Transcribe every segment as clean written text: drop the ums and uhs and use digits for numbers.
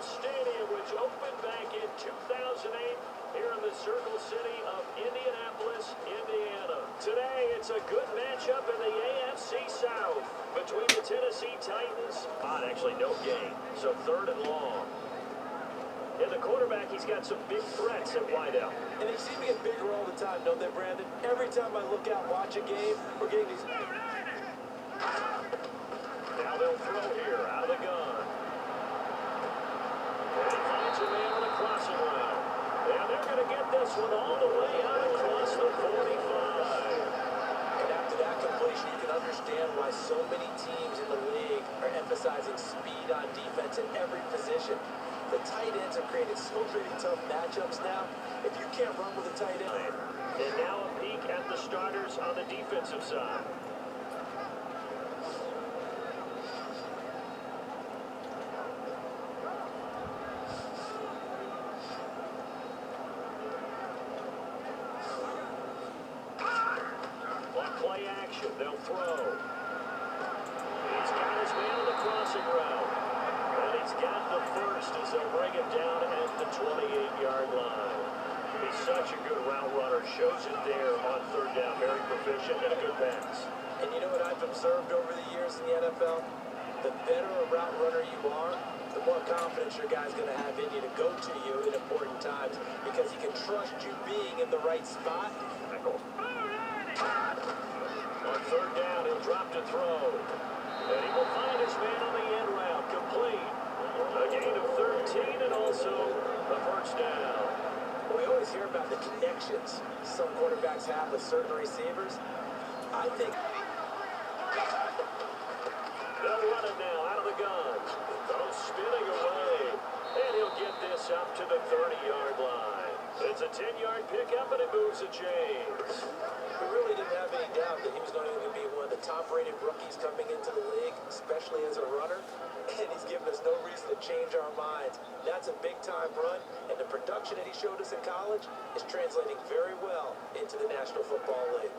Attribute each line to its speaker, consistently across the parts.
Speaker 1: Stadium, which opened back in 2008 here in the Circle City of Indianapolis, Indiana. Today, it's a good matchup in the AFC South between the Tennessee Titans. Actually, no gain, so 3rd and long. And the quarterback, he's got some big threats at wideout.
Speaker 2: And they seem to get bigger all the time, don't they, Brandon? Every time I look out and watch a game, we're getting these...
Speaker 1: Now they'll throw here, out of the gun. And he finds a man on a crossing route. And they're going to get this one all the way out across the 45.
Speaker 2: And after that completion, you can understand why so many teams in the league are emphasizing speed on defense in every position. The tight ends have created so many tough matchups now. If you can't run with a tight end.
Speaker 1: And now a peek at the starters on the defensive side. On play action, they'll throw. He's got his man on the crossing route. And he's got the first as they'll bring him down at the 28-yard line. He's such a good route runner. Shows it there on 3rd down. Very proficient and a good pass.
Speaker 2: And you know what I've observed over the years in the NFL? The better a route runner you are, the more confidence your guy's going to have in you to go to you in important times because he can trust you being in the right spot.
Speaker 1: On 3rd down, he'll drop to throw. And he will find his man on the end route. Complete. A gain of 13 and also a first down.
Speaker 2: We always hear about the connections some quarterbacks have with certain receivers. I think
Speaker 1: they'll run it now out of the gun. Spinning away. And he'll get this up to the 30-yard line. It's a 10-yard pickup, and it moves the chains.
Speaker 2: We really didn't have any doubt that he was going to be one of the top-rated rookies coming into the league, especially as a runner. And he's given us no reason to change our minds. That's a big-time run, and the production that he showed us in college is translating very well into the National Football League.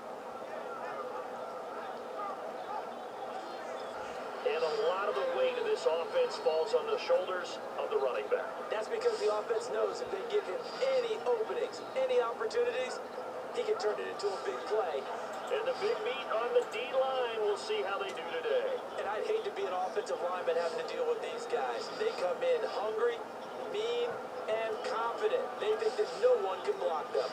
Speaker 1: And a lot of the weight of this offense falls on the shoulders of the running back.
Speaker 2: That's because the offense knows if they give him any openings, any opportunities, he can turn it into a big play.
Speaker 1: And the big meat on the D-line, we'll see how they do today.
Speaker 2: And I'd hate to be an offensive lineman having to deal with these guys. They come in hungry, mean, and confident. They think that no one can block them.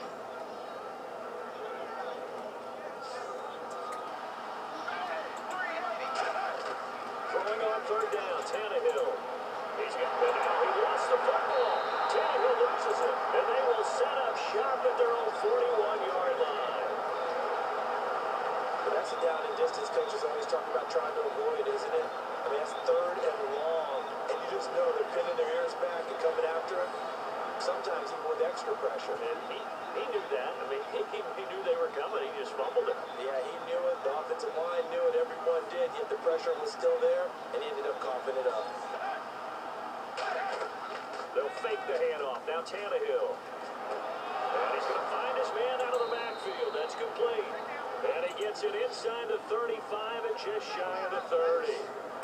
Speaker 1: Throwing on 3rd down, Tannehill. He's got it now. He lost the football. Tannehill loses it. And they will set up shop at their own 41-yard line.
Speaker 2: But that's a down and distance coaches always talk about trying to avoid, isn't it? I mean, that's 3rd and long. And you just know they're pinning their ears back and coming after him. Sometimes even with extra pressure.
Speaker 1: And he knew that. I mean, he knew they were coming. He just fumbled it.
Speaker 2: Yeah, he knew it. The offensive line knew it. Everyone did. Yet the pressure was still there, and he ended up coughing it up.
Speaker 1: They'll fake the handoff. Now Tannehill. And he's going to find his man out of the backfield. That's complete. And he gets it inside the 35 and just shy of the 30.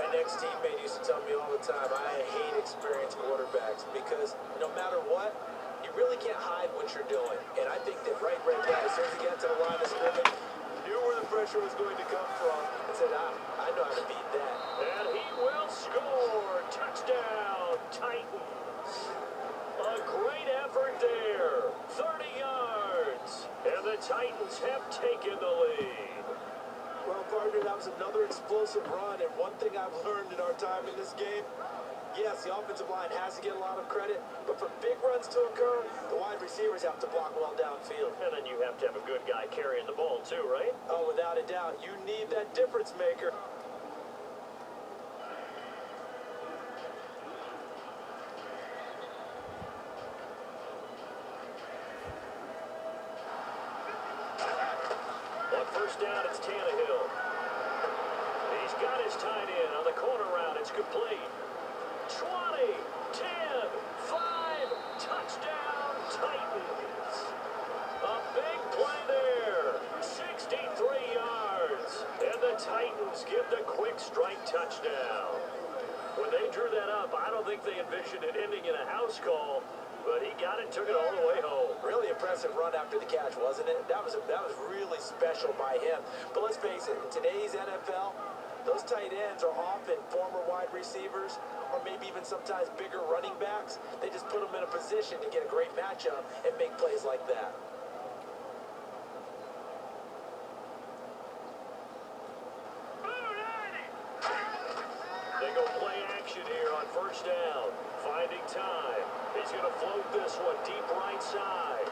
Speaker 2: An ex-teammate used to tell me all the time, I hate experienced quarterbacks because no matter what, you really can't hide what you're doing. And I think that right now, as soon as he got to the line of scrimmage, knew where the pressure was going to come from and said, I know how to beat that.
Speaker 1: And he will score. Touchdown, Titans. A great effort there. 30 yards. And the Titans have taken the lead.
Speaker 2: Well, partner, that was another explosive run, and one thing I've learned in our time in this game, yes, the offensive line has to get a lot of credit, but for big runs to occur, the wide receivers have to block well downfield.
Speaker 1: And then you have to have a good guy carrying the ball too, right?
Speaker 2: Oh, without a doubt. You need that difference maker.
Speaker 1: On 1st down, it's Tannehill. He's got his tight end on the corner route. It's complete. 20, 10, 5, touchdown, Titans. A big play there. 63 yards. And the Titans get the quick strike touchdown. When they drew that up, I don't think they envisioned it ending in a house call, but he got it, took it all the way home.
Speaker 2: Really impressive run after the catch, wasn't it? That was really special by him. But let's face it, in today's NFL, those tight ends are often former wide receivers or maybe even sometimes bigger running backs. They just put them in a position to get a great matchup and make plays like that.
Speaker 1: They go play action here on first down. Finding time. He's going to float this one deep right side.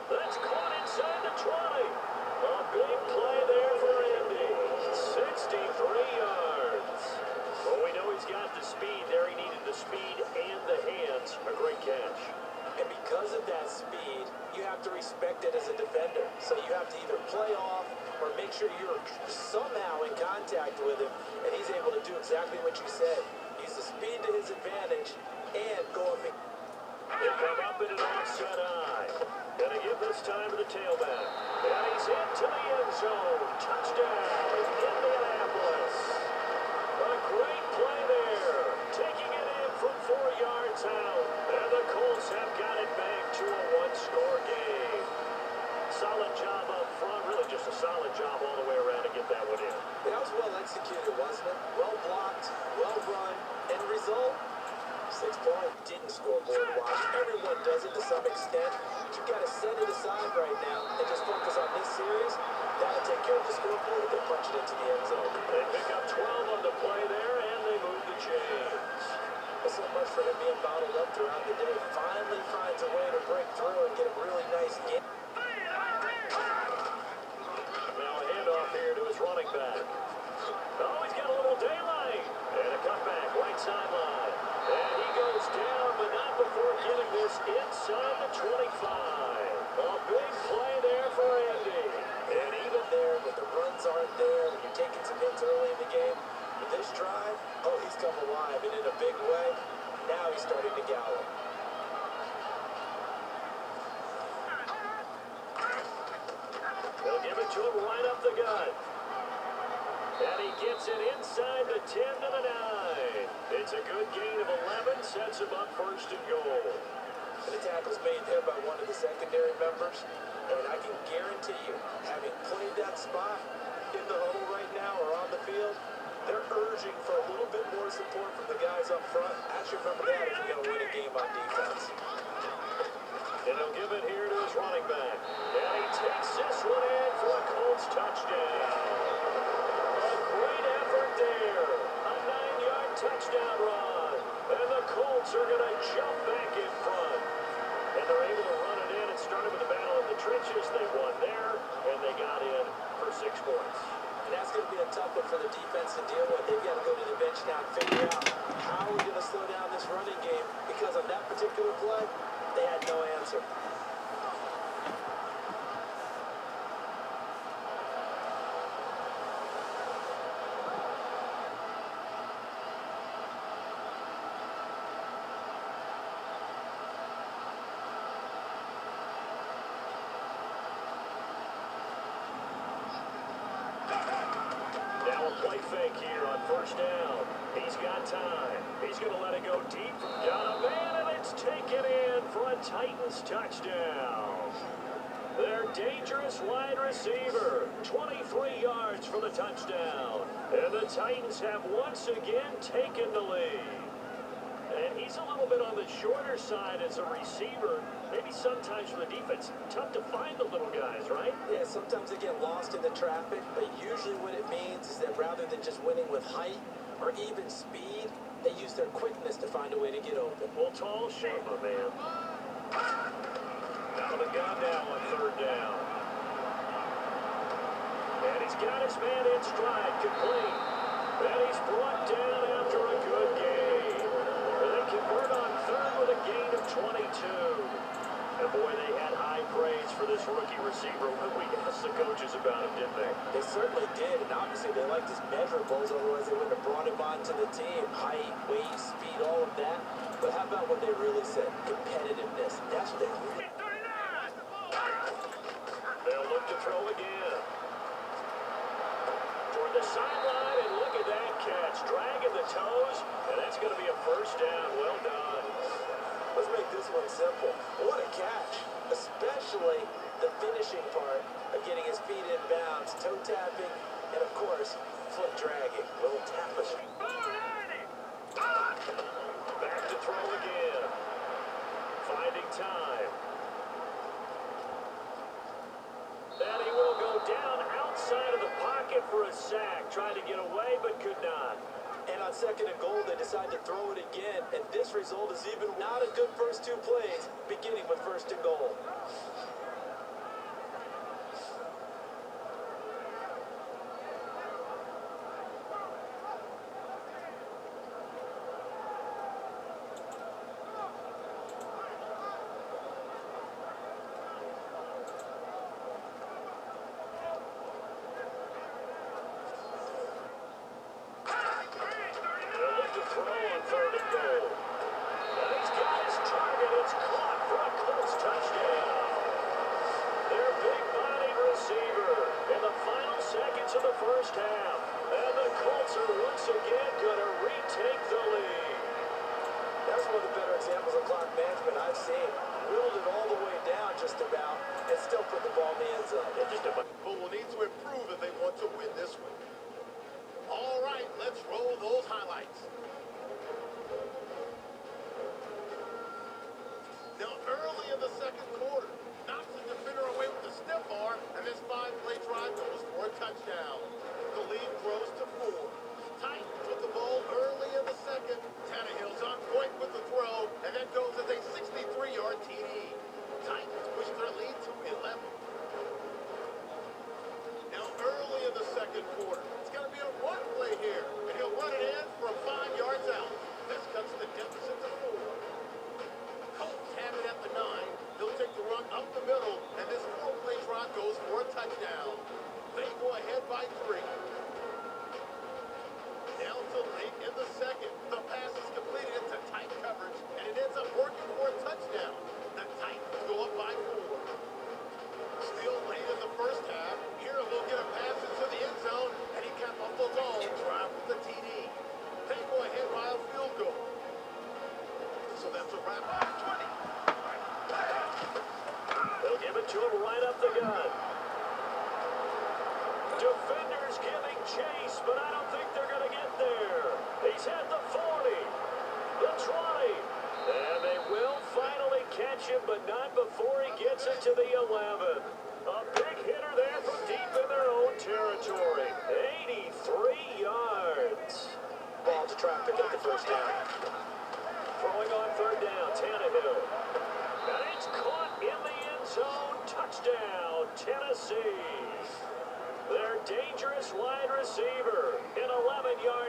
Speaker 1: That's caught inside the 20. A big play there for Indy. 63 yards. Well, we know he's got the speed there. He needed the speed and the hands. A great catch.
Speaker 2: And because of that speed, you have to respect it as a defender. So you have to either play off or make sure you're somehow in contact with him, and he's able to do exactly what you said. Use the speed to his advantage and go up and...
Speaker 1: They come up in an offset eye. Gonna give this time to the tailback. And he's into the end zone. Touchdown, Indianapolis. A great play there. Taking it in from 4 yards out. And the Colts have got it back to a one-score game. Solid job up front. Really just a solid job all the way around to get that one in.
Speaker 2: That was well executed, wasn't it? Well blocked, well run. End result, 6 points. Didn't scoreboard watch. Everyone does it to some extent. But you got to set it aside right now and just focus on this series. That'll take care of the scoreboard and then punch it into the end zone.
Speaker 1: They pick up 12 on the play there, and they move the chains.
Speaker 2: So much for him being bottled up throughout the day. Finally finds a way to break through and get a really nice game.
Speaker 1: Now a handoff here to his running back. Oh, he's got a little daylight. And a cutback, right sideline. And he goes down, but not before getting this inside the 25. A big play there for Andy.
Speaker 2: And even there, when the runs aren't there, when you're taking some hits early in the game, with this drive, oh, he's come alive, and in a big way. Now he's starting to gallop.
Speaker 1: They'll give it to him right up the gut. And he gets it inside the 10 to the 9. It's a good gain of 11, sets him up first and goal.
Speaker 2: And the tackle's made there by one of the secondary members. And I can guarantee you, having played that spot in the huddle right now or on the field, they're urging for a little bit more support from the guys up front. Actually, remember that if you're going to win a game on defense.
Speaker 1: And he'll give it here to his running back. And he takes this one in for a Colts touchdown. A great effort there. A 9-yard touchdown run. And the Colts are going to jump back in front. And they're able to run it in. It started with the battle in the trenches. They won there, and they got in for 6 points.
Speaker 2: And that's going to be a tough one for the defense to deal with. They've got to go to the bench now and figure out how we're going to slow down this running game, because on that particular play, they had no answer.
Speaker 1: Play fake here on first down. He's got time. He's going to let it go deep from Donovan, and it's taken in for a Titans touchdown. Their dangerous wide receiver, 23 yards for the touchdown. And the Titans have once again taken the lead. And he's a little bit on the shorter side as a receiver. Maybe sometimes for the defense, tough to find the little guys, right?
Speaker 2: Yeah, sometimes they get lost in the traffic, but usually what it means is that rather than just winning with height or even speed, they use their quickness to find a way to get open.
Speaker 1: Well, tall shape, my man. Out of the gun now on third down. And he's got his man in stride, complete. And he's brought down after a good game. And they convert on third with a gain of 22. And boy, they had high praise for this rookie receiver when we asked the coaches about him, didn't they?
Speaker 2: They certainly did, and obviously they liked his measurables, otherwise they wouldn't have brought him onto the team. Height, weight, speed, all of that. But how about what they really said? Competitiveness. That's what they really...
Speaker 1: They'll look to throw again. Toward the sideline, and look at that catch. Dragging the toes, and that's first down. Well done.
Speaker 2: Let's make this one simple. What a catch, especially the finishing part of getting his feet in bounds, toe tapping, and of course, foot dragging. Little tapestry.
Speaker 1: Back to throw again. Finding time. And he will go down outside of the pocket for a sack. Trying to get away, but could not.
Speaker 2: And on 2nd and goal, they decide to throw it again. And this result is even not a good first 2 plays, beginning with 1st and goal.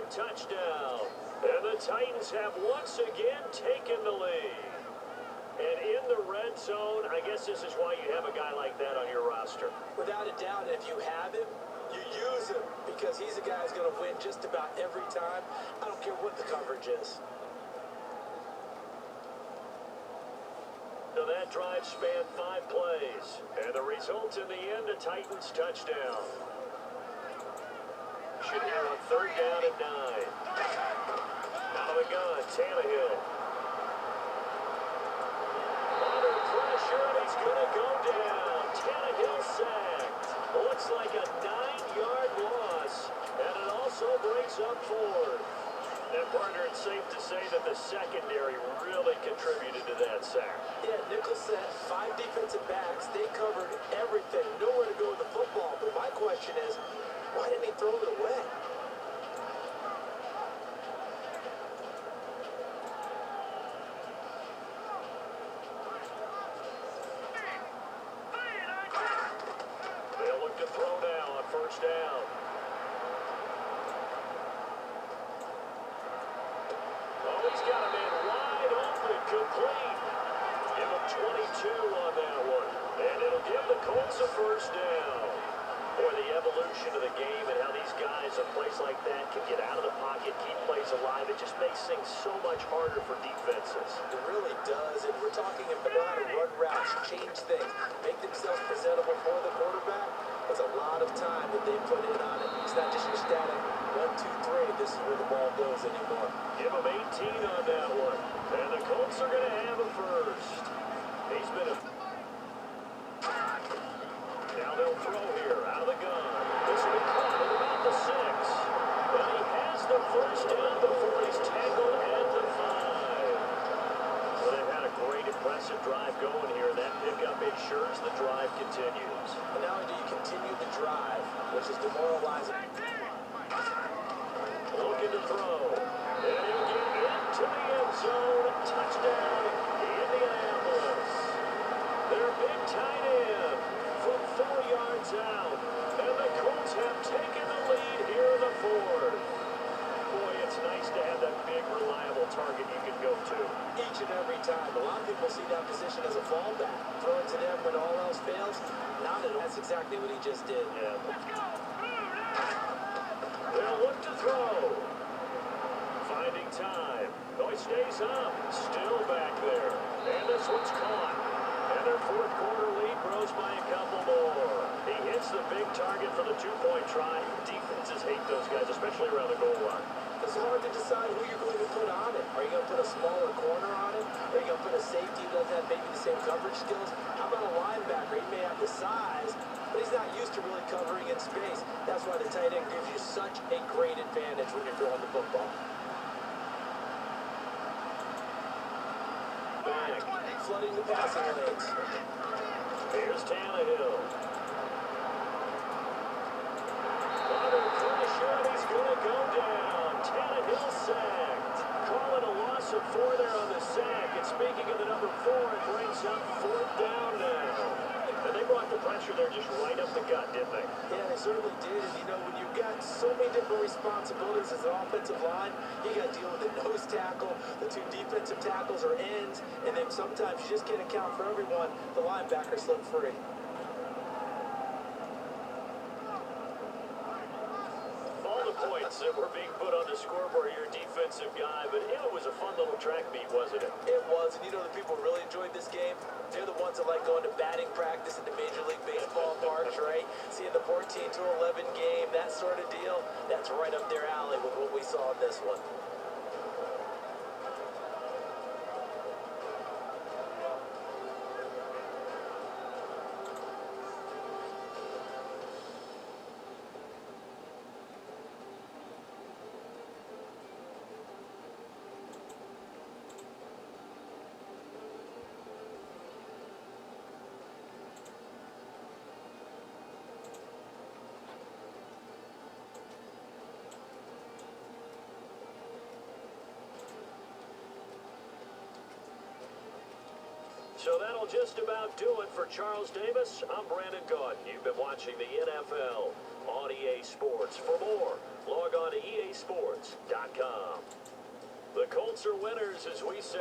Speaker 1: Touchdown. And the Titans have once again taken the lead. And in the red zone, I guess this is why you have a guy like that on your roster.
Speaker 2: Without a doubt, if you have him, you use him because he's a guy who's going to win just about every time. I don't care what the coverage is.
Speaker 1: So that drive spanned 5 plays. And the result in the end, a Titans touchdown. Should here on 3rd down and 9. Out of the gun, Tannehill. Under pressure, and he's going to go down. Tannehill sacked. Looks like a 9-yard loss, and it also brings up 4th. And partner, it's safe to say that the secondary really contributed to that sack.
Speaker 2: Yeah, nickel set, 5 defensive backs. They covered everything. Nowhere to go with the football. But my question is, why didn't he throw it away?
Speaker 1: They'll look to throw now on 1st down. Oh, he's got a man wide open, complete. Give him 22 on that one. And it'll give the Colts a 1st down. Boy, the evolution of the game and how these guys, a place like that, can get out of the pocket, keep plays alive. It just makes things so much harder for defenses.
Speaker 2: It really does, and we're talking about how to run routes, change things, make themselves presentable for the quarterback. There's a lot of time that they put in on it. It's not just your static 1, 2, 3. This is where the ball goes anymore.
Speaker 1: Give him 18 on that Now they'll throw here out of the gun. This will be caught at about the 6. And he has the first down before he's tackled at the 5. Well, they've had a great, impressive drive going here. That pickup ensures the drive continues.
Speaker 2: And not only do you continue the drive, which is demoralizing.
Speaker 1: Looking to throw. And he'll get into the end zone. Touchdown, Indianapolis. Their big tight end from 4 yards out. And the Colts have taken the lead here in the 4th. Boy, it's nice to have that big, reliable target you can go to.
Speaker 2: Each and every time. A lot of people see that position as a fallback. Throw it to them when all else fails. Not at all. That's exactly what he just did.
Speaker 1: Yeah. They'll look to throw. Finding time. No, he stays up. Still back there. And this one's caught. And their 4th quarter lead grows by a couple more. He hits the big target for the 2-point try. Defenses hate those guys, especially around the goal line.
Speaker 2: It's hard to decide who you're going to put on it. Are you going to put a smaller corner on it? Are you going to put a safety who doesn't have maybe the same coverage skills? How about a linebacker? He may have the size, but he's not used to really covering in space. That's why the tight end gives you such a great advantage when you're throwing the football. Back, flooding the passing lanes.
Speaker 1: Here's Tannehill. Under pressure, and he's going to go down. Tannehill sacked. Calling a loss of 4 there on the sack. And speaking of the number 4, it brings up 4th down now. And they brought the pressure there just right up the gut, didn't they?
Speaker 2: Yeah, they certainly did. And, you know, when you've got so many different responsibilities as an offensive line, you got to deal with the nose tackle, the 2 defensive tackles or ends, and then sometimes you just can't account for everyone. The linebacker slipped free.
Speaker 1: All the points that were being put on the scoreboard, your defensive guy, but it was a fun little track meet, wasn't it?
Speaker 2: It was, and you know the people who really enjoyed this game? They're the ones that like going to batting practice at the Major League Baseball parks, right? Seeing the 14-11 game, that sort of deal, that's right up their alley with what we saw in this one.
Speaker 1: So that'll just about do it for Charles Davis. I'm Brandon Gaudin. You've been watching the NFL on EA Sports. For more, log on to easports.com. The Colts are winners as we say.